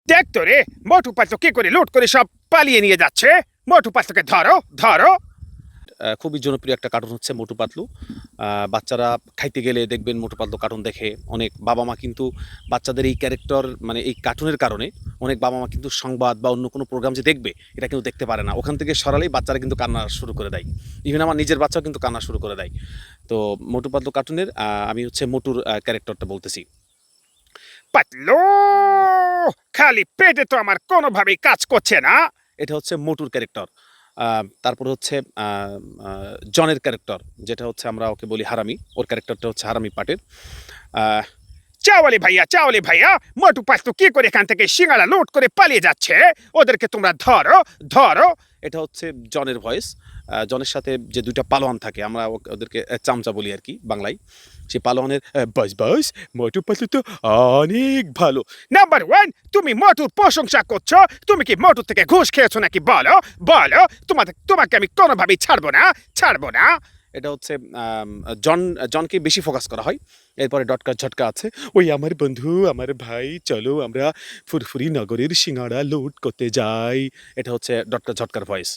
দেখ তো রে, মোটু পাতলু কি করে লুট করে সব পালিয়ে নিয়ে যাচ্ছে। মোটু পাতলুকে ধরো ধরো। খুবই জনপ্রিয় একটা কার্টুন হচ্ছে মোটু পাতলু। বাচ্চারা খাইতে গেলে দেখবেন মোটু পাতলু কার্টুন দেখে। অনেক বাবা মা কিন্তু বাচ্চাদের এই ক্যারেক্টার মানে এই কার্টুনের কারণে অনেক বাবা মা কিন্তু সংবাদ বা অন্য কোনো প্রোগ্রাম যে দেখবে এটা কিন্তু দেখতে পারে না, ওখান থেকে সরালেই বাচ্চারা কিন্তু কান্না শুরু করে দেয়। ইভেন আমার নিজের বাচ্চাও কিন্তু কান্না শুরু করে দেয়। তো মোটু পাতলু কার্টুনের আমি হচ্ছে মোটুর ক্যারেক্টারটা বলতেছি। পাতলু, খালি পেটে তো আমার কোনোভাবেই কাজ করছে না। এটা হচ্ছে মোটুর ক্যারেক্টার। তারপরে হচ্ছে জনের ক্যারেক্টার, যেটা হচ্ছে আমরা ওকে বলি হারামি। ওর ক্যারেক্টারটা হচ্ছে হারামি পাটের। আহ, চাওয়ালি ভাইয়া, মোটু পাতলু কি করে এখান থেকে সিঙ্গারা লুট করে পালিয়ে যাচ্ছে, ওদেরকে তোমরা ধরো ধরো। এটা হচ্ছে জনের ভয়েস। জনের সাথে যে দুইটা পালোয়ান থাকে, আমরা ওদেরকে চামচা বলি আর কি বাংলায়। সেই পালোয়ানের বাস বাস মোটু পাতলু তো অনেক ভালো। নাম্বার ওয়ান, তুমি মোটুর প্রশংসা করছো। তুমি কি মোটু থেকে ঘুষ খেয়েছো নাকি বলো বলো। তোমাকে আমি কোনোভাবেই ছাড়বো না, ছাড়বো না। এটা হচ্ছে জন জনকে বেশি ফোকাস করা হয়। এরপরে ডটকা ঝটকা আছে, ওই আমার বন্ধু আমার ভাই চলো আমরা ফুরফুরি নগরের সিঙ্গাড়া লুট করতে যাই। এটা হচ্ছে ডটকা ঝটকার ভয়েস।